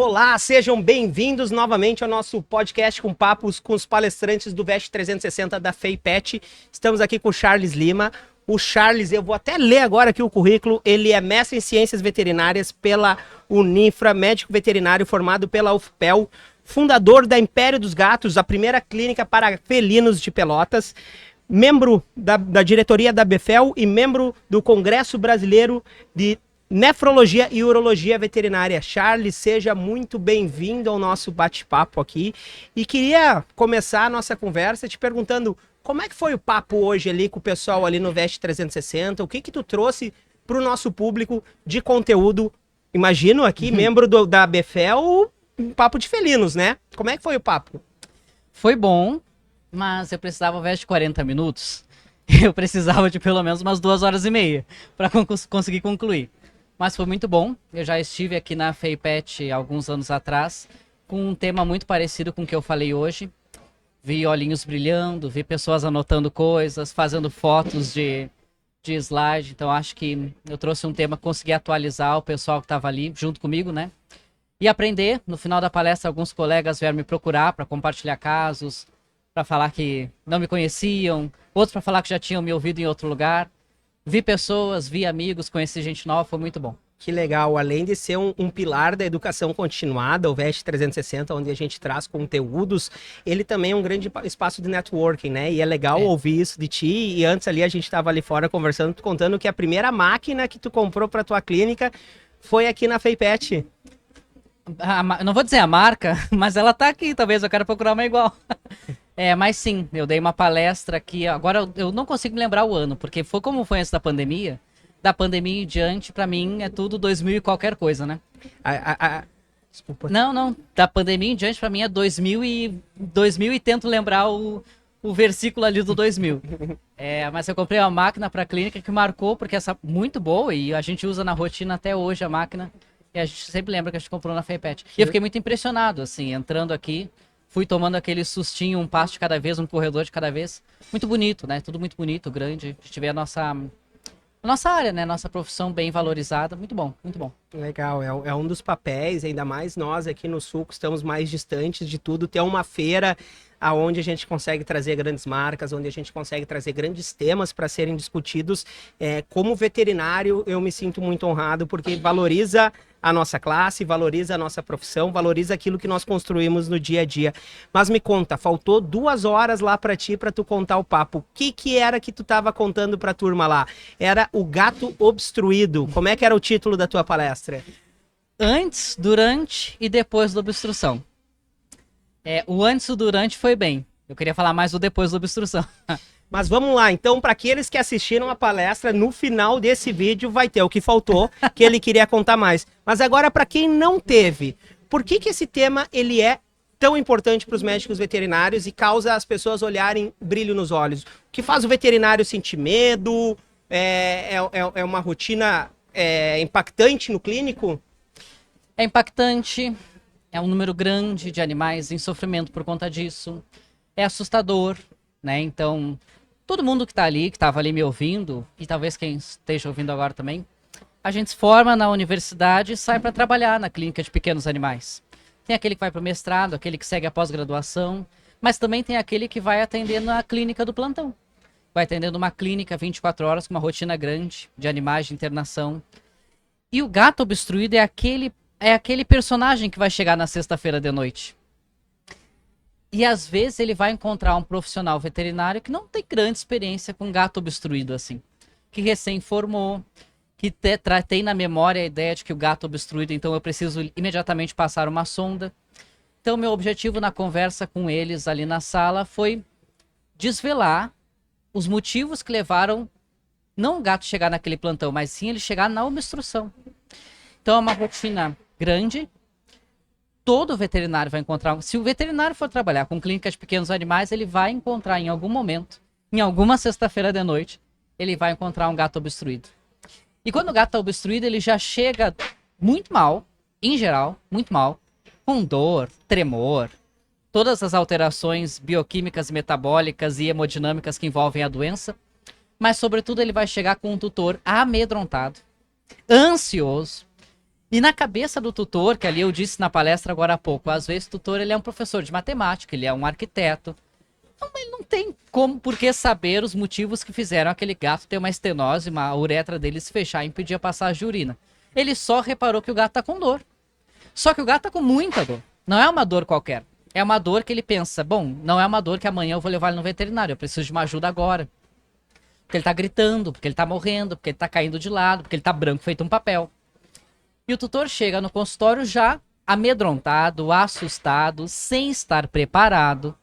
Olá, sejam bem-vindos novamente ao nosso podcast com papos com os palestrantes do VEST 360 da FEIPET. Estamos aqui com o Charles Lima. O Charles, eu vou até ler agora aqui o currículo, ele é mestre em Ciências Veterinárias pela Unifra, médico veterinário formado pela UFPEL, fundador da Império dos Gatos, a primeira clínica para felinos de Pelotas, membro da diretoria da BFEL e membro do Congresso Brasileiro de Nefrologia e Urologia Veterinária. Charles, seja muito bem-vindo ao nosso bate-papo aqui. E queria começar a nossa conversa te perguntando como é que foi o papo hoje ali com o pessoal ali no VEST 360? O que tu trouxe para o nosso público de conteúdo? Imagino aqui, membro da BFEL, um papo de felinos, né? Como é que foi o papo? Foi bom, mas eu precisava ao invés de 40 minutos, eu precisava de pelo menos umas 2h30 para conseguir concluir. Mas foi muito bom. Eu já estive aqui na FEIPET alguns anos atrás com um tema muito parecido com o que eu falei hoje. Vi olhinhos brilhando, vi pessoas anotando coisas, fazendo fotos de slide. Então acho que eu trouxe um tema que consegui atualizar o pessoal que estava ali junto comigo, né? E aprender. No final da palestra, alguns colegas vieram me procurar para compartilhar casos, para falar que não me conheciam, outros para falar que já tinham me ouvido em outro lugar. Vi pessoas, vi amigos, conheci gente nova, foi muito bom. Que legal, além de ser um pilar da educação continuada, o VEST 360, onde a gente traz conteúdos, ele também é um grande espaço de networking, né? E é legal ouvir isso de ti. E antes ali a gente estava ali fora conversando, tu contando que a primeira máquina que tu comprou para tua clínica foi aqui na FEIPET. Não vou dizer a marca, mas ela tá aqui, talvez eu quero procurar uma igual. Mas sim, eu dei uma palestra aqui, agora eu não consigo me lembrar o ano, porque foi como foi antes da pandemia em diante, pra mim é tudo 2000 e qualquer coisa, né? Desculpa. Não, da pandemia em diante pra mim é 2000 e tento lembrar o versículo ali do 2000. Mas eu comprei uma máquina pra clínica que marcou, porque essa muito boa e a gente usa na rotina até hoje a máquina, e a gente sempre lembra que a gente comprou na FEIPET. E eu fiquei muito impressionado, assim, entrando aqui. Fui tomando aquele sustinho, um passo de cada vez, um corredor de cada vez. Muito bonito, né? Tudo muito bonito, grande. A gente vê a nossa área, né? Nossa profissão bem valorizada. Muito bom, muito bom. Legal, é um dos papéis, ainda mais nós aqui no Sul, que estamos mais distantes de tudo, ter uma feira aonde a gente consegue trazer grandes marcas, onde a gente consegue trazer grandes temas para serem discutidos. Como veterinário, eu me sinto muito honrado, porque valoriza a nossa classe, valoriza a nossa profissão, valoriza aquilo que nós construímos no dia a dia. Mas me conta, faltou 2 horas lá para ti, para tu contar o papo. O que era que tu estava contando para a turma lá? Era o gato obstruído. Como é que era o título da tua palestra? Antes, durante e depois da obstrução. O antes e o durante foi bem. Eu queria falar mais do depois da obstrução. Mas vamos lá, então, para aqueles que assistiram a palestra, no final desse vídeo vai ter o que faltou, que ele queria contar mais. Mas agora, para quem não teve, por que esse tema ele é tão importante para os médicos veterinários e causa as pessoas olharem brilho nos olhos? O que faz o veterinário sentir medo? É uma rotina impactante no clínico? É impactante, é um número grande de animais em sofrimento por conta disso. É assustador, né? Então, todo mundo que tá ali, que estava ali me ouvindo, e talvez quem esteja ouvindo agora também, a gente se forma na universidade e sai para trabalhar na clínica de pequenos animais. Tem aquele que vai para o mestrado, aquele que segue a pós-graduação, mas também tem aquele que vai atender na clínica do plantão. Vai atender numa clínica 24 horas com uma rotina grande de animais de internação. E o gato obstruído é aquele personagem que vai chegar na sexta-feira de noite. E às vezes ele vai encontrar um profissional veterinário que não tem grande experiência com gato obstruído assim. Que recém formou, que tem na memória a ideia de que o gato obstruído, então eu preciso imediatamente passar uma sonda. Então meu objetivo na conversa com eles ali na sala foi desvelar os motivos que levaram não o gato chegar naquele plantão, mas sim ele chegar na obstrução. Então é uma rotina grande. Todo veterinário vai encontrar, se o veterinário for trabalhar com clínica de pequenos animais, ele vai encontrar em algum momento, em alguma sexta-feira de noite, ele vai encontrar um gato obstruído. E quando o gato está obstruído, ele já chega muito mal, em geral, muito mal, com dor, tremor, todas as alterações bioquímicas, metabólicas e hemodinâmicas que envolvem a doença, mas sobretudo ele vai chegar com um tutor amedrontado, ansioso, E na cabeça do tutor, que ali eu disse na palestra agora há pouco, às vezes o tutor ele é um professor de matemática, ele é um arquiteto. Então ele não tem como, por que saber os motivos que fizeram aquele gato ter uma estenose, uma uretra dele se fechar e impedir a passagem de urina. Ele só reparou que o gato tá com dor. Só que o gato tá com muita dor. Não é uma dor qualquer. É uma dor que ele pensa, bom, não é uma dor que amanhã eu vou levar ele no veterinário, eu preciso de uma ajuda agora. Porque ele tá gritando, porque ele tá morrendo, porque ele tá caindo de lado, porque ele tá branco feito um papel. E o tutor chega no consultório já amedrontado, assustado, sem estar preparado.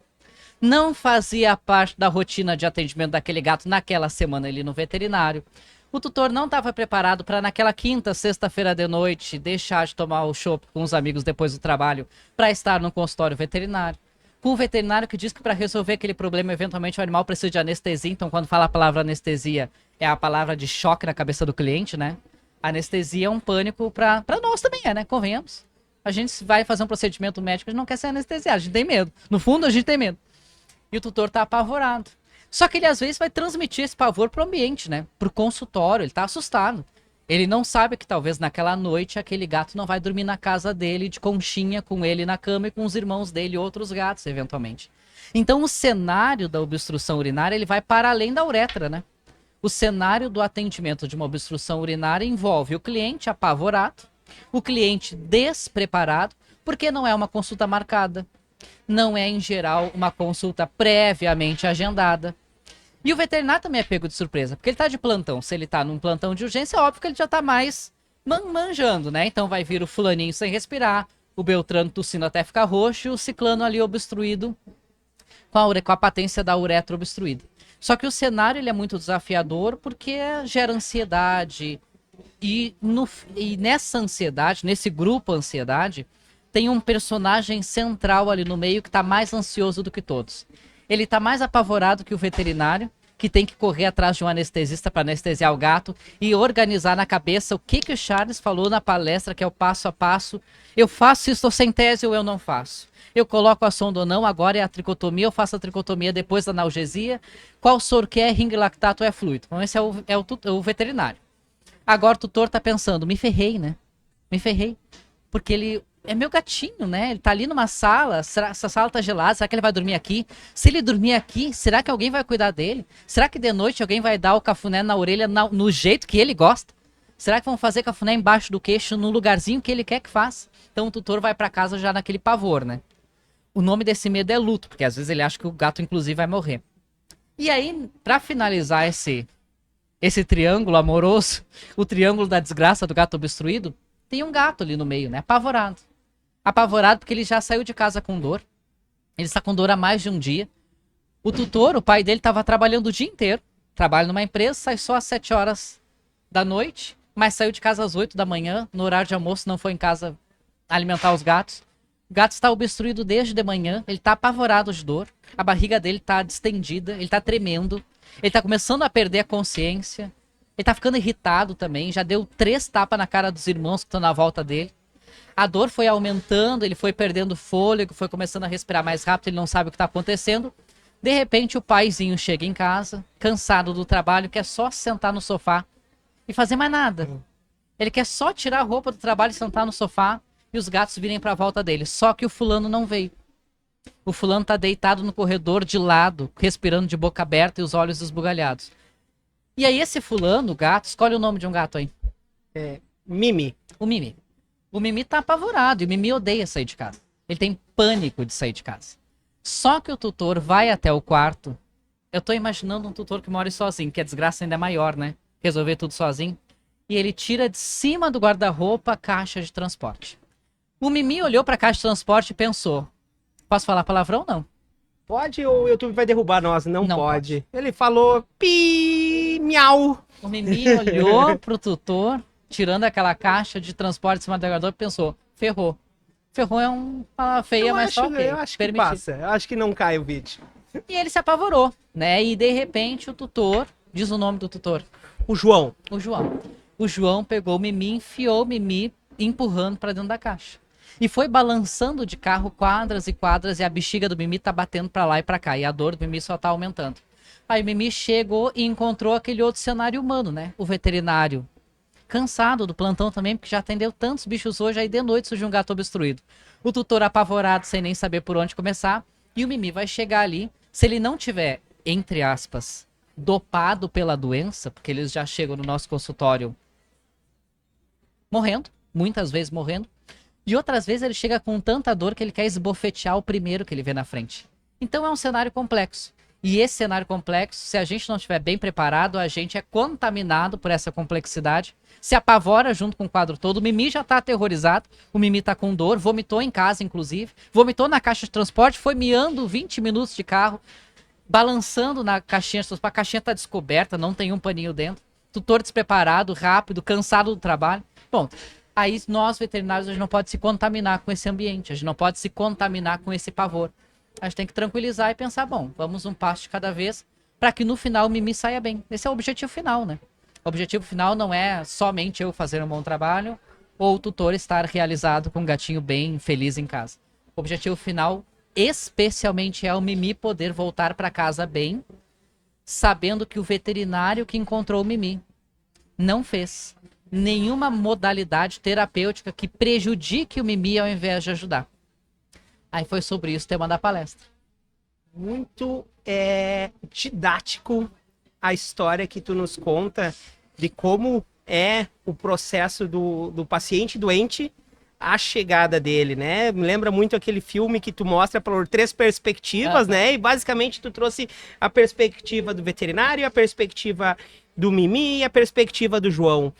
Não fazia parte da rotina de atendimento daquele gato naquela semana ali no veterinário. O tutor não estava preparado para naquela quinta, sexta-feira de noite deixar de tomar o chopp com os amigos depois do trabalho para estar no consultório veterinário. Com o veterinário que diz que para resolver aquele problema, eventualmente o animal precisa de anestesia. Então, quando fala a palavra anestesia, é a palavra de choque na cabeça do cliente, né? Anestesia é um pânico para nós também, né? Convenhamos. A gente vai fazer um procedimento médico, a gente não quer ser anestesiado, a gente tem medo. No fundo, a gente tem medo. E o tutor tá apavorado. Só que ele às vezes vai transmitir esse pavor pro ambiente, né? Pro consultório, ele tá assustado. Ele não sabe que talvez naquela noite aquele gato não vai dormir na casa dele de conchinha com ele na cama e com os irmãos dele e outros gatos, eventualmente. Então o cenário da obstrução urinária, ele vai para além da uretra, né? O cenário do atendimento de uma obstrução urinária envolve o cliente apavorado, o cliente despreparado, porque não é uma consulta marcada. Não é, em geral, uma consulta previamente agendada. E o veterinário também é pego de surpresa, porque ele está de plantão. Se ele está num plantão de urgência, é óbvio que ele já está mais manjando, né? Então vai vir o fulaninho sem respirar, o Beltrano tossindo até ficar roxo e o ciclano ali obstruído com a patência da uretra obstruída. Só que o cenário ele é muito desafiador porque gera ansiedade. E nessa ansiedade, nesse grupo ansiedade, tem um personagem central ali no meio que está mais ansioso do que todos. Ele está mais apavorado que o veterinário, que tem que correr atrás de um anestesista para anestesiar o gato e organizar na cabeça o que o Charles falou na palestra, que é o passo a passo. Eu faço isso, estou sem tese ou eu não faço. Eu coloco a sonda ou não, agora é a tricotomia, eu faço a tricotomia depois da analgesia. Qual soro que é, ring lactato ou é fluido? Então esse é o veterinário. Agora o tutor está pensando, me ferrei, né? Me ferrei. Porque ele é meu gatinho, né? Ele tá ali numa sala, essa sala tá gelada, será que ele vai dormir aqui? Se ele dormir aqui, será que alguém vai cuidar dele? Será que de noite alguém vai dar o cafuné na orelha no jeito que ele gosta? Será que vão fazer cafuné embaixo do queixo, no lugarzinho que ele quer que faça? Então o tutor vai para casa já naquele pavor, né? O nome desse medo é luto, porque às vezes ele acha que o gato inclusive vai morrer. E aí, para finalizar esse triângulo amoroso, o triângulo da desgraça do gato obstruído, tem um gato ali no meio, né? Apavorado. Apavorado porque ele já saiu de casa com dor. Ele está com dor há mais de um dia. O tutor, o pai dele, estava trabalhando o dia inteiro. Trabalha numa empresa, sai só às 7 horas da noite, mas saiu de casa às 8 da manhã. No horário de almoço, não foi em casa alimentar os gatos. O gato está obstruído desde de manhã. Ele está apavorado de dor. A barriga dele está distendida. Ele está tremendo. Ele está começando a perder a consciência. Ele está ficando irritado também. Já deu 3 tapas na cara dos irmãos que estão na volta dele. A dor foi aumentando, ele foi perdendo fôlego, foi começando a respirar mais rápido, ele não sabe o que está acontecendo. De repente, o paizinho chega em casa, cansado do trabalho, quer só sentar no sofá e fazer mais nada. Ele quer só tirar a roupa do trabalho e sentar no sofá e os gatos virem para a volta dele. Só que o fulano não veio. O fulano está deitado no corredor de lado, respirando de boca aberta e os olhos esbugalhados. E aí esse fulano, o gato, escolhe o nome de um gato aí. Mimi. O Mimi. O Mimi tá apavorado e o Mimi odeia sair de casa. Ele tem pânico de sair de casa. Só que o tutor vai até o quarto. Eu tô imaginando um tutor que mora sozinho, que a desgraça ainda é maior, né? Resolver tudo sozinho. E ele tira de cima do guarda-roupa a caixa de transporte. O Mimi olhou pra caixa de transporte e pensou: posso falar palavrão ou não? Pode ou o YouTube vai derrubar nós? Não, Não pode. Ele falou pi, miau. O Mimi olhou pro tutor, tirando aquela caixa de transporte de cima do guarda-roupa e pensou: ferrou. Ferrou é uma palavra feia, mas só ok. Eu acho que passa. Eu acho que não cai o vídeo. E ele se apavorou, né? E de repente o tutor, diz o nome do tutor. O João. O João. O João pegou o Mimi, enfiou o Mimi, empurrando pra dentro da caixa. E foi balançando de carro quadras e quadras e a bexiga do Mimi tá batendo pra lá e pra cá. E a dor do Mimi só tá aumentando. Aí o Mimi chegou e encontrou aquele outro cenário humano, né? O veterinário cansado do plantão também, porque já atendeu tantos bichos hoje, aí de noite surgiu um gato obstruído. O tutor apavorado, sem nem saber por onde começar, e o Mimi vai chegar ali, se ele não tiver, entre aspas, dopado pela doença, porque eles já chegam no nosso consultório morrendo, muitas vezes morrendo, e outras vezes ele chega com tanta dor que ele quer esbofetear o primeiro que ele vê na frente. Então é um cenário complexo. E esse cenário complexo, se a gente não estiver bem preparado, a gente é contaminado por essa complexidade, se apavora junto com o quadro todo. O Mimi já está aterrorizado, o Mimi está com dor, vomitou em casa, inclusive, vomitou na caixa de transporte, foi miando 20 minutos de carro, balançando na caixinha de transporte. A caixinha está descoberta, não tem um paninho dentro. Tutor despreparado, rápido, cansado do trabalho. Bom, aí nós veterinários, a gente não pode se contaminar com esse ambiente, a gente não pode se contaminar com esse pavor. A gente tem que tranquilizar e pensar, bom, vamos um passo de cada vez para que no final o Mimi saia bem. Esse é o objetivo final, né? O objetivo final não é somente eu fazer um bom trabalho ou o tutor estar realizado com um gatinho bem feliz em casa. O objetivo final, especialmente, é o Mimi poder voltar para casa bem, sabendo que o veterinário que encontrou o Mimi não fez nenhuma modalidade terapêutica que prejudique o Mimi ao invés de ajudar. Aí foi sobre isso o tema da palestra. Muito didático a história que tu nos conta de como é o processo do paciente doente, a chegada dele, né? Me lembra muito aquele filme que tu mostra por 3 perspectivas, né? E basicamente tu trouxe a perspectiva do veterinário, a perspectiva do Mimi e a perspectiva do João.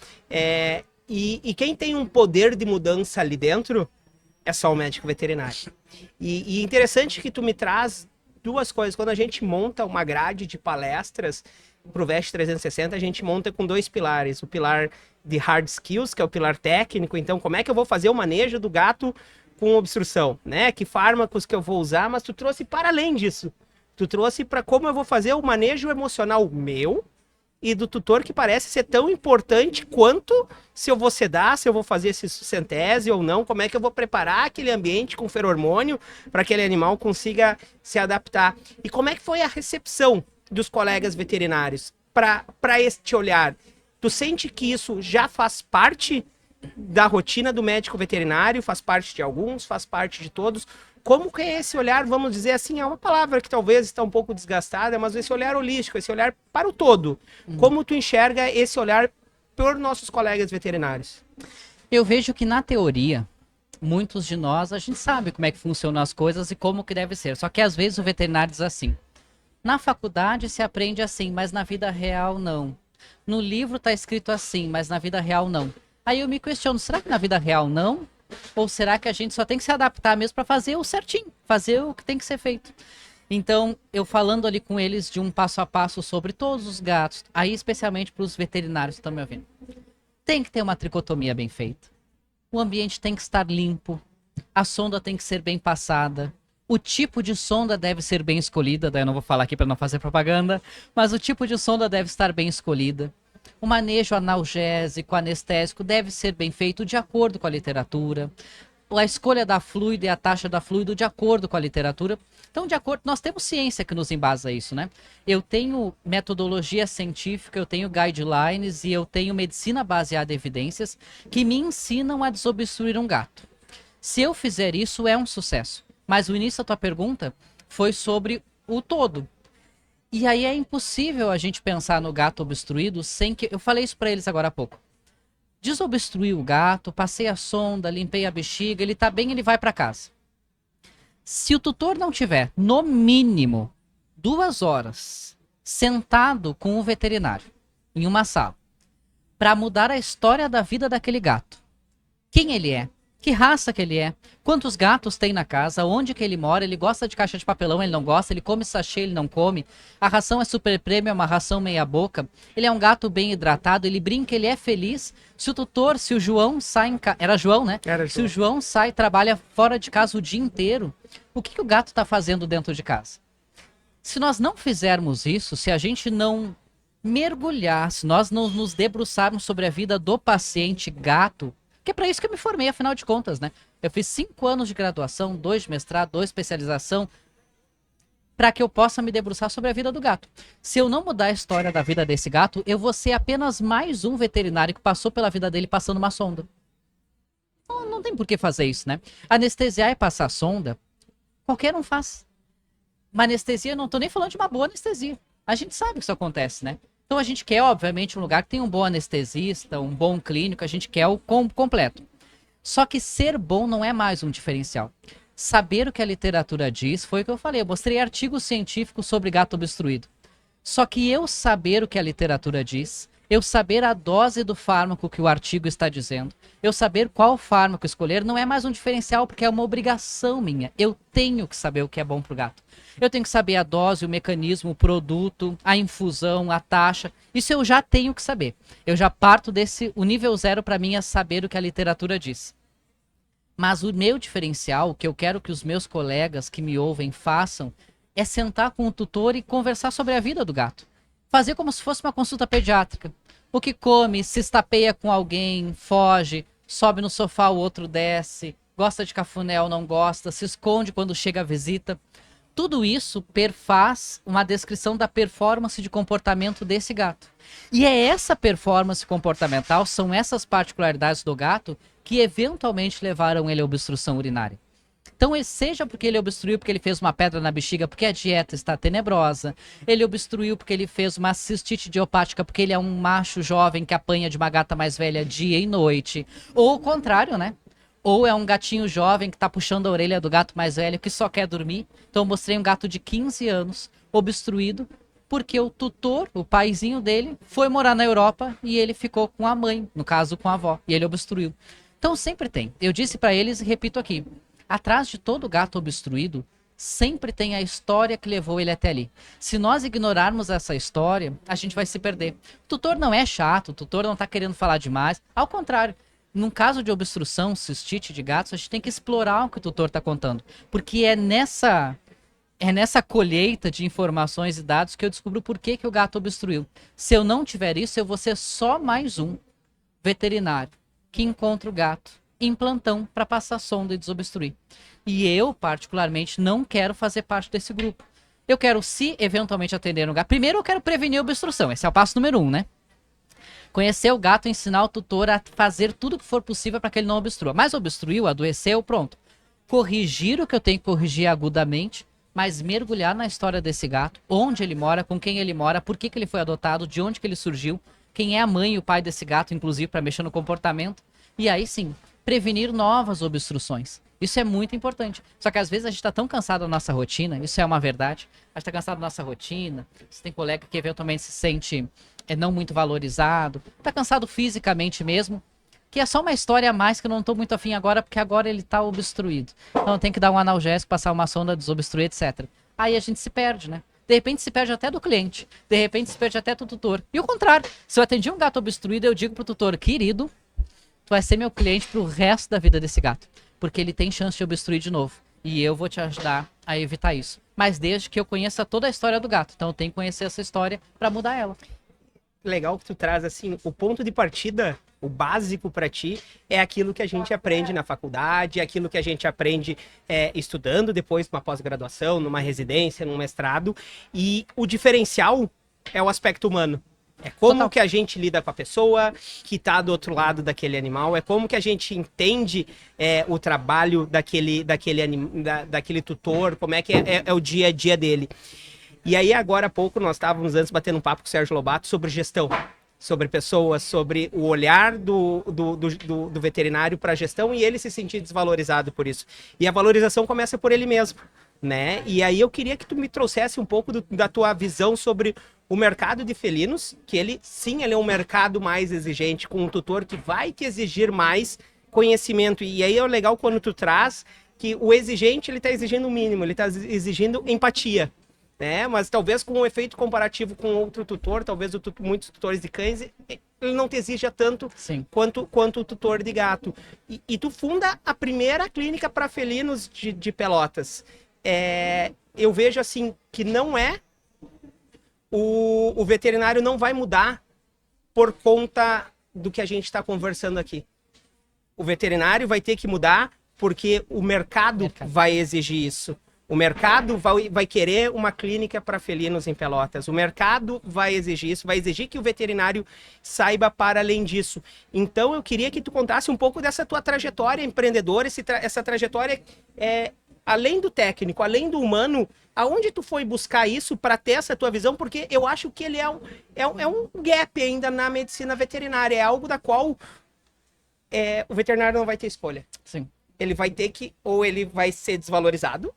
E quem tem um poder de mudança ali dentro é só o médico veterinário. E interessante que tu me traz 2 coisas. Quando a gente monta uma grade de palestras para o VEST 360, a gente monta com 2 pilares. O pilar de hard skills, que é o pilar técnico. Então, como é que eu vou fazer o manejo do gato com obstrução, né? Que fármacos que eu vou usar, mas tu trouxe para além disso. Tu trouxe para como eu vou fazer o manejo emocional meu e do tutor, que parece ser tão importante quanto se eu vou sedar, se eu vou fazer esse centese ou não, como é que eu vou preparar aquele ambiente com feromônio para que aquele animal consiga se adaptar. E como é que foi a recepção dos colegas veterinários para este olhar? Tu sente que isso já faz parte da rotina do médico veterinário, faz parte de alguns, faz parte de todos? Como que é esse olhar, vamos dizer assim, é uma palavra que talvez está um pouco desgastada, mas esse olhar holístico, esse olhar para o todo. Como tu enxerga esse olhar por nossos colegas veterinários? Eu vejo que na teoria, muitos de nós, a gente sabe como é que funcionam as coisas e como que deve ser. Só que às vezes o veterinário diz assim, na faculdade se aprende assim, mas na vida real não. No livro está escrito assim, mas na vida real não. Aí eu me questiono, será que na vida real não? Ou será que a gente só tem que se adaptar mesmo para fazer o certinho, fazer o que tem que ser feito? Então, eu falando ali com eles de um passo a passo sobre todos os gatos, aí especialmente para os veterinários que estão me ouvindo. Tem que ter uma tricotomia bem feita. O ambiente tem que estar limpo, a sonda tem que ser bem passada, o tipo de sonda deve ser bem escolhida, daí eu não vou falar aqui para não fazer propaganda, mas o tipo de sonda deve estar bem escolhida. O manejo analgésico, anestésico deve ser bem feito de acordo com a literatura. A escolha da fluido e a taxa da fluido de acordo com a literatura. Então, de acordo, nós temos ciência que nos embasa isso, né? Eu tenho metodologia científica, eu tenho guidelines e eu tenho medicina baseada em evidências que me ensinam a desobstruir um gato. Se eu fizer isso, é um sucesso. Mas o início da tua pergunta foi sobre o todo. E aí é impossível a gente pensar no gato obstruído sem que... Eu falei isso para eles agora há pouco. Desobstruí o gato, passei a sonda, limpei a bexiga, ele tá bem, ele vai para casa. Se o tutor não tiver, no mínimo, 2 horas sentado com o veterinário em uma sala para mudar a história da vida daquele gato, quem ele é, que raça que ele é, quantos gatos tem na casa, onde que ele mora, ele gosta de caixa de papelão, ele não gosta, ele come sachê, ele não come, a ração é super premium, é uma ração meia boca, ele é um gato bem hidratado, ele brinca, ele é feliz. Se o tutor, se o João sai em casa, era João, né? Era João. Se o João sai, trabalha fora de casa o dia inteiro, o que o gato está fazendo dentro de casa? Se nós não fizermos isso, se a gente não mergulhar, se nós não nos debruçarmos sobre a vida do paciente gato, que é para isso que eu me formei, afinal de contas, né? Eu fiz 5 anos de graduação, 2 de mestrado, 2 de especialização. para que eu possa me debruçar sobre a vida do gato. Se eu não mudar a história da vida desse gato, eu vou ser apenas mais um veterinário que passou pela vida dele passando uma sonda. Não tem por que fazer isso, né? Anestesiar e passar sonda, qualquer um faz. Uma anestesia, não tô nem falando de uma boa anestesia. A gente sabe que isso acontece, né? Então a gente quer, obviamente, um lugar que tem um bom anestesista, um bom clínico, a gente quer o completo. Só que ser bom não é mais um diferencial. Saber o que a literatura diz, foi o que eu falei, eu mostrei artigos científicos sobre gato obstruído. Só que eu saber o que a literatura diz, eu saber a dose do fármaco que o artigo está dizendo, eu saber qual fármaco escolher, não é mais um diferencial, porque é uma obrigação minha. Eu tenho que saber o que é bom para o gato. Eu tenho que saber a dose, o mecanismo, o produto, a infusão, a taxa. Isso eu já tenho que saber. Eu já parto desse, o nível 0 para mim é saber o que a literatura diz. Mas o meu diferencial, o que eu quero que os meus colegas que me ouvem façam, é sentar com o tutor e conversar sobre a vida do gato. Fazer como se fosse uma consulta pediátrica. O que come, se estapeia com alguém, foge, sobe no sofá, o outro desce, gosta de cafuné ou não gosta, se esconde quando chega a visita. Tudo isso perfaz uma descrição da performance de comportamento desse gato. E é essa performance comportamental, são essas particularidades do gato que eventualmente levaram ele à obstrução urinária. Então, seja porque ele obstruiu porque ele fez uma pedra na bexiga, porque a dieta está tenebrosa, ele obstruiu porque ele fez uma cistite idiopática, porque ele é um macho jovem que apanha de uma gata mais velha dia e noite, ou o contrário, né? Ou é um gatinho jovem que está puxando a orelha do gato mais velho que só quer dormir. Então, eu mostrei um gato de 15 anos obstruído porque o tutor, o paizinho dele, foi morar na Europa e ele ficou com a mãe, no caso com a avó, e ele obstruiu. Então, sempre tem. Eu disse para eles e repito aqui. Atrás de todo gato obstruído, sempre tem a história que levou ele até ali. Se nós ignorarmos essa história, a gente vai se perder. O tutor não é chato, o tutor não está querendo falar demais. Ao contrário, num caso de obstrução, cistite de gatos, a gente tem que explorar o que o tutor está contando. Porque é nessa colheita de informações e dados que eu descubro por que o gato obstruiu. Se eu não tiver isso, eu vou ser só mais um veterinário que encontra o gato em plantão para passar sonda e desobstruir. E eu, particularmente, não quero fazer parte desse grupo. Eu quero, se eventualmente atender um gato... Primeiro, eu quero prevenir a obstrução. Esse é o passo número 1, né? Conhecer o gato, ensinar o tutor a fazer tudo o que for possível para que ele não obstrua. Mas obstruiu, adoeceu, pronto. Corrigir o que eu tenho que corrigir agudamente, mas mergulhar na história desse gato, onde ele mora, com quem ele mora, por que ele foi adotado, de onde que ele surgiu, quem é a mãe e o pai desse gato, inclusive, para mexer no comportamento. E aí sim, prevenir novas obstruções. Isso é muito importante. Só que às vezes a gente está tão cansado da nossa rotina, isso é uma verdade, a gente está cansado da nossa rotina, você tem colega que eventualmente se sente não muito valorizado, está cansado fisicamente mesmo, que é só uma história a mais que eu não estou muito afim agora, porque agora ele está obstruído. Então tem que dar um analgésico, passar uma sonda, desobstruir, etc. Aí a gente se perde, né? De repente se perde até do cliente, de repente se perde até do tutor. E o contrário, se eu atendi um gato obstruído, eu digo pro tutor, querido, tu vai ser meu cliente pro resto da vida desse gato, porque ele tem chance de obstruir de novo. E eu vou te ajudar a evitar isso. Mas desde que eu conheça toda a história do gato. Então eu tenho que conhecer essa história para mudar ela. Legal que tu traz, assim, o ponto de partida, o básico para ti, é aquilo que a gente aprende na faculdade, é aquilo que a gente aprende estudando depois numa pós-graduação, numa residência, num mestrado. E o diferencial é o aspecto humano. É como que a gente lida com a pessoa que está do outro lado daquele animal, é como que a gente entende o trabalho daquele tutor, como é que é o dia a dia dele. E aí, agora há pouco, nós estávamos antes batendo um papo com o Sérgio Lobato sobre gestão, sobre pessoas, sobre o olhar do veterinário para a gestão e ele se sentir desvalorizado por isso. E a valorização começa por ele mesmo, né? E aí eu queria que tu me trouxesse um pouco da tua visão sobre o mercado de felinos, que ele é um mercado mais exigente, com um tutor que vai te exigir mais conhecimento. E aí é legal quando tu traz que o exigente, ele está exigindo o mínimo, ele está exigindo empatia, né? Mas talvez com um efeito comparativo com outro tutor, talvez muitos tutores de cães, ele não te exija tanto quanto o tutor de gato. E tu funda a primeira clínica para felinos de Pelotas. Eu vejo assim que não é o veterinário não vai mudar por conta do que a gente está conversando aqui. O veterinário vai ter que mudar porque o mercado vai exigir isso. O mercado vai querer uma clínica para felinos em Pelotas. O mercado vai exigir isso, vai exigir que o veterinário saiba para além disso. Então, eu queria que tu contasse um pouco dessa tua trajetória empreendedora, essa trajetória além do técnico, além do humano, aonde tu foi buscar isso para ter essa tua visão? Porque eu acho que ele é um gap ainda na medicina veterinária, é algo da qual o veterinário não vai ter escolha. Sim. Ele vai ter que, ou ele vai ser desvalorizado,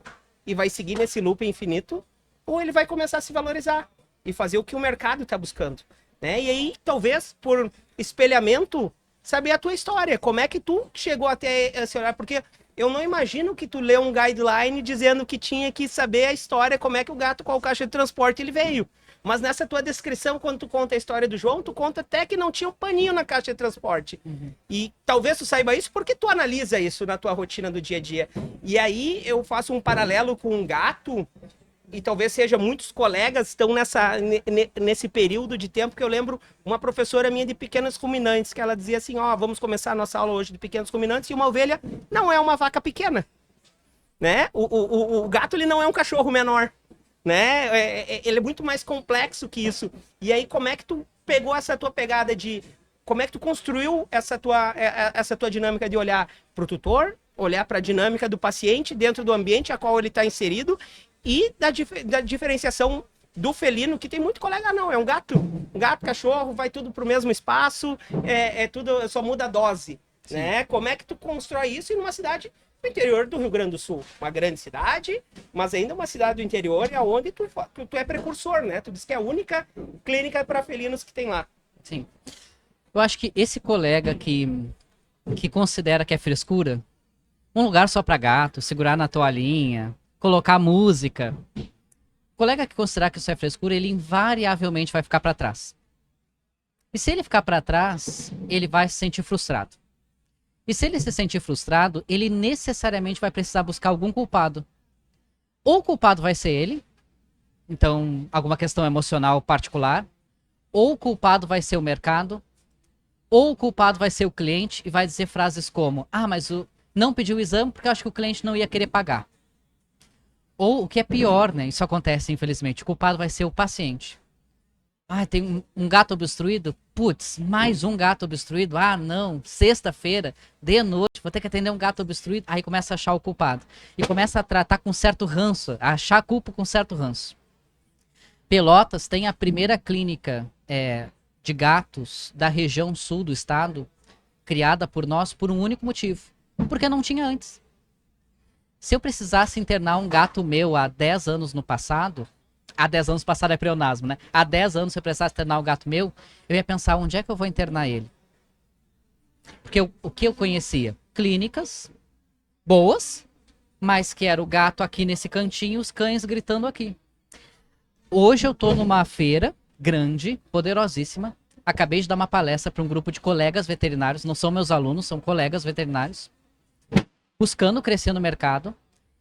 e vai seguir nesse loop infinito, ou ele vai começar a se valorizar e fazer o que o mercado está buscando, né? E aí, talvez, por espelhamento, saber a tua história, como é que tu chegou até esse olhar, porque eu não imagino que tu lê um guideline dizendo que tinha que saber a história, como é que o gato, qual caixa de transporte ele veio. Mas nessa tua descrição, quando tu conta a história do João, tu conta até que não tinha um paninho na caixa de transporte. Uhum. E talvez tu saiba isso porque tu analisa isso na tua rotina do dia a dia. E aí eu faço um paralelo com um gato, e talvez seja muitos colegas estão nesse período de tempo, que eu lembro uma professora minha de pequenos ruminantes, que ela dizia assim, vamos começar a nossa aula hoje de pequenos ruminantes, e uma ovelha não é uma vaca pequena, né? O gato, ele não é um cachorro menor, né? Ele é muito mais complexo que isso. E aí, como é que tu pegou essa tua pegada de... Como é que tu construiu essa tua dinâmica de olhar para o tutor, olhar para a dinâmica do paciente dentro do ambiente a qual ele está inserido, e da diferenciação do felino, que tem muito colega, não, é um gato, cachorro, vai tudo para o mesmo espaço, tudo, só muda a dose, né? Como é que tu constrói isso em uma cidade do interior do Rio Grande do Sul? Uma grande cidade, mas ainda uma cidade do interior, onde tu é precursor, né? Tu diz que é a única clínica para felinos que tem lá. Sim. Eu acho que esse colega que considera que é frescura, um lugar só para gato, segurar na toalhinha, colocar música. O colega que considerar que isso é frescura, ele invariavelmente vai ficar para trás. E se ele ficar para trás, ele vai se sentir frustrado. E se ele se sentir frustrado, ele necessariamente vai precisar buscar algum culpado. Ou o culpado vai ser ele, então alguma questão emocional particular, ou o culpado vai ser o mercado, ou o culpado vai ser o cliente e vai dizer frases como: mas não pediu o exame porque eu acho que o cliente não ia querer pagar. Ou, o que é pior, né? Isso acontece, infelizmente. O culpado vai ser o paciente. Tem um gato obstruído? Putz, mais um gato obstruído? Não, sexta-feira, de noite, vou ter que atender um gato obstruído. Aí começa a achar o culpado. E começa a tratar com certo ranço, a achar a culpa com certo ranço. Pelotas tem a primeira clínica de gatos da região sul do estado, criada por nós por um único motivo. Porque não tinha antes. Se eu precisasse internar um gato meu há 10 anos no passado, há 10 anos passado é pleonasmo, né? Há 10 anos, se eu precisasse internar um gato meu, eu ia pensar, onde é que eu vou internar ele? Porque o que eu conhecia? Clínicas boas, mas que era o gato aqui nesse cantinho, os cães gritando aqui. Hoje eu tô numa feira grande, poderosíssima. Acabei de dar uma palestra para um grupo de colegas veterinários, não são meus alunos, são colegas veterinários, buscando crescer no mercado,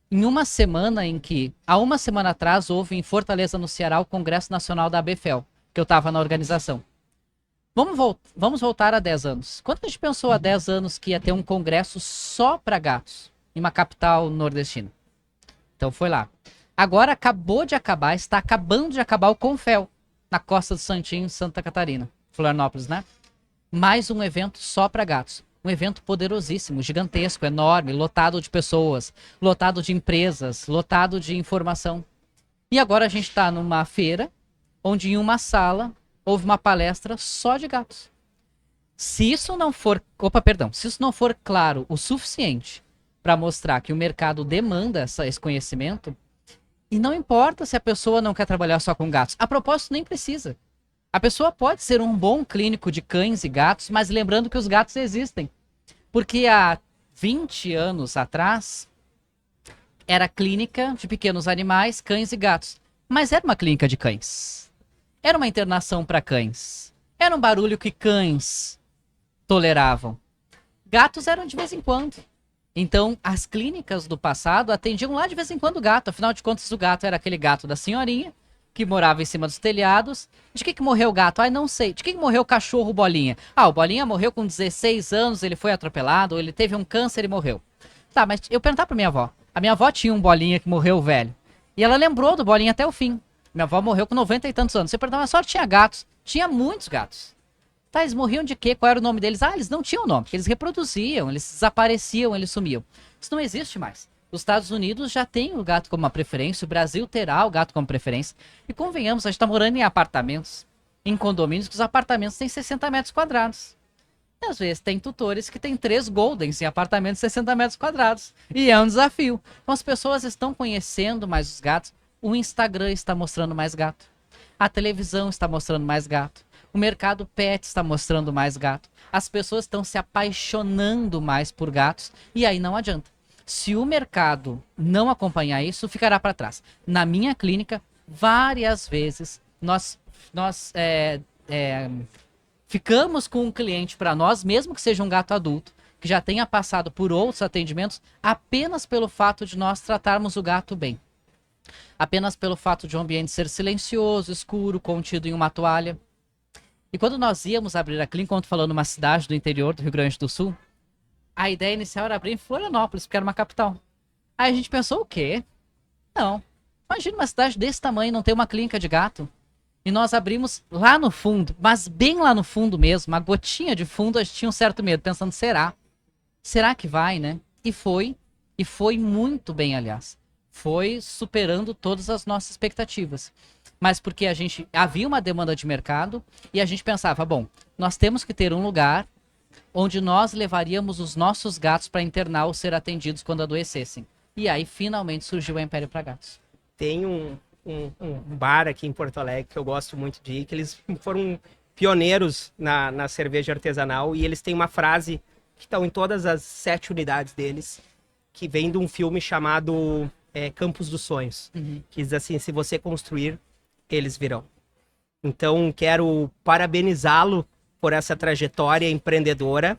em uma semana em que, há uma semana atrás, houve em Fortaleza, no Ceará, o Congresso Nacional da ABFEL, que eu estava na organização. Vamos voltar a 10 anos. Quando a gente pensou há 10 anos que ia ter um congresso só para gatos, em uma capital nordestina? Então foi lá. Agora acabou de acabar, está acabando de acabar o Confel, na Costa do Santinho, Santa Catarina, Florianópolis, né? Mais um evento só para gatos. Um evento poderosíssimo, gigantesco, enorme, lotado de pessoas, lotado de empresas, lotado de informação. E agora a gente está numa feira, onde em uma sala houve uma palestra só de gatos. Se isso não for claro o suficiente para mostrar que o mercado demanda esse conhecimento, e não importa se a pessoa não quer trabalhar só com gatos, a propósito nem precisa. A pessoa pode ser um bom clínico de cães e gatos, mas lembrando que os gatos existem. Porque há 20 anos atrás, era clínica de pequenos animais, cães e gatos. Mas era uma clínica de cães. Era uma internação para cães. Era um barulho que cães toleravam. Gatos eram de vez em quando. Então, as clínicas do passado atendiam lá de vez em quando o gato. Afinal de contas, o gato era aquele gato da senhorinha, que morava em cima dos telhados. De que morreu o gato? Não sei. De que morreu o cachorro Bolinha? O Bolinha morreu com 16 anos, ele foi atropelado, ou ele teve um câncer e morreu. Tá, mas eu perguntar pra minha avó, A minha avó tinha um Bolinha que morreu velho. E ela lembrou do Bolinha até o fim. Minha avó morreu com 90 e tantos anos. Você perguntou, mas só tinha gatos? Tinha muitos gatos. Tá, eles morriam de quê? Qual era o nome deles? Ah, eles não tinham nome, porque eles reproduziam, eles desapareciam, eles sumiam. Isso não existe mais. Os Estados Unidos já tem o gato como uma preferência, o Brasil terá o gato como preferência. E convenhamos, a gente tá morando em apartamentos, em condomínios, que os apartamentos têm 60 metros quadrados. E às vezes tem tutores que têm 3 Goldens em apartamentos de 60 metros quadrados. E é um desafio. Então as pessoas estão conhecendo mais os gatos. O Instagram está mostrando mais gato. A televisão está mostrando mais gato. O mercado pet está mostrando mais gato. As pessoas estão se apaixonando mais por gatos. E aí não adianta. Se o mercado não acompanhar isso, ficará para trás. Na minha clínica, várias vezes, nós ficamos com um cliente para nós, mesmo que seja um gato adulto, que já tenha passado por outros atendimentos, apenas pelo fato de nós tratarmos o gato bem. Apenas pelo fato de o ambiente ser silencioso, escuro, contido em uma toalha. E quando nós íamos abrir a clínica, quando falando numa cidade do interior do Rio Grande do Sul, a ideia inicial era abrir em Florianópolis, porque era uma capital. Aí a gente pensou, o quê? Não. Imagina uma cidade desse tamanho não ter uma clínica de gato. E nós abrimos lá no fundo, mas bem lá no fundo mesmo, uma gotinha de fundo, a gente tinha um certo medo, pensando, será? Será que vai, né? E foi muito bem, aliás. Foi superando todas as nossas expectativas. Mas porque havia uma demanda de mercado e a gente pensava, bom, nós temos que ter um lugar onde nós levaríamos os nossos gatos para internar ou ser atendidos quando adoecessem. E aí, finalmente, surgiu o Império para Gatos. Tem um bar aqui em Porto Alegre que eu gosto muito de ir, que eles foram pioneiros na cerveja artesanal, e eles têm uma frase que estão em todas as 7 unidades deles, que vem de um filme chamado Campos dos Sonhos, que diz assim, se você construir, eles virão. Então, quero parabenizá-lo por essa trajetória empreendedora,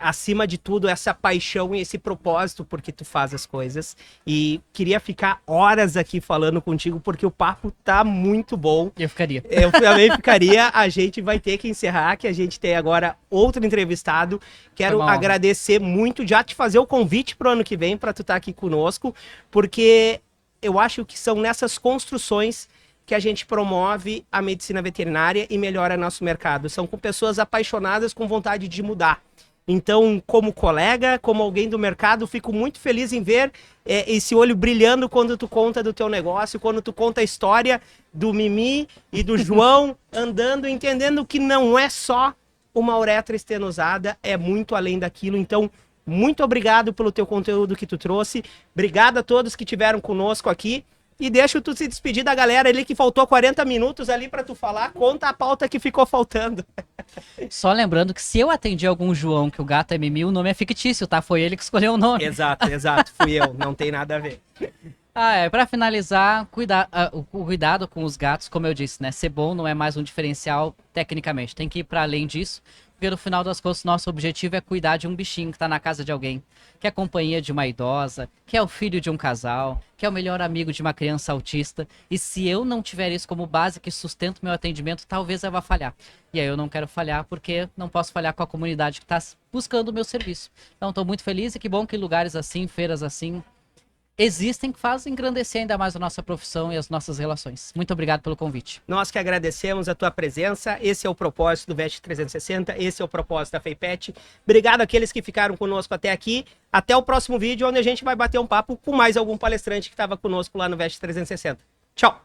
acima de tudo, essa paixão e esse propósito por que tu faz as coisas. E queria ficar horas aqui falando contigo, porque o papo tá muito bom. Eu ficaria. Eu também ficaria. A gente vai ter que encerrar, que a gente tem agora outro entrevistado. Quero agradecer muito, já te fazer o convite pro ano que vem, para tu estar aqui conosco, porque eu acho que são nessas construções que a gente promove a medicina veterinária e melhora nosso mercado. São com pessoas apaixonadas, com vontade de mudar. Então, como colega, como alguém do mercado, fico muito feliz em ver esse olho brilhando quando tu conta do teu negócio, quando tu conta a história do Mimi e do João andando, entendendo que não é só uma uretra estenosada, é muito além daquilo. Então, muito obrigado pelo teu conteúdo que tu trouxe. Obrigado a todos que estiveram conosco aqui. E deixa tu se despedir da galera ali que faltou 40 minutos ali para tu falar. Conta a pauta que ficou faltando. Só lembrando que se eu atendi algum João que o gato é Mimi, o nome é fictício, tá? Foi ele que escolheu o nome. Exato, fui eu. Não tem nada a ver. Pra finalizar, o cuidado com os gatos, como eu disse, né? Ser bom não é mais um diferencial tecnicamente. Tem que ir para além disso. Porque no final das contas, nosso objetivo é cuidar de um bichinho que está na casa de alguém, que é a companhia de uma idosa, que é o filho de um casal, que é o melhor amigo de uma criança autista. E se eu não tiver isso como base que sustenta o meu atendimento, talvez eu vá falhar. E aí eu não quero falhar porque não posso falhar com a comunidade que está buscando o meu serviço. Então estou muito feliz e que bom que lugares assim, feiras assim, existem, que fazem engrandecer ainda mais a nossa profissão e as nossas relações. Muito obrigado pelo convite. Nós que agradecemos a tua presença. Esse é o propósito do Vest 360, esse é o propósito da FeiPet. Obrigado àqueles que ficaram conosco até aqui. Até o próximo vídeo, onde a gente vai bater um papo com mais algum palestrante que estava conosco lá no Vest 360. Tchau!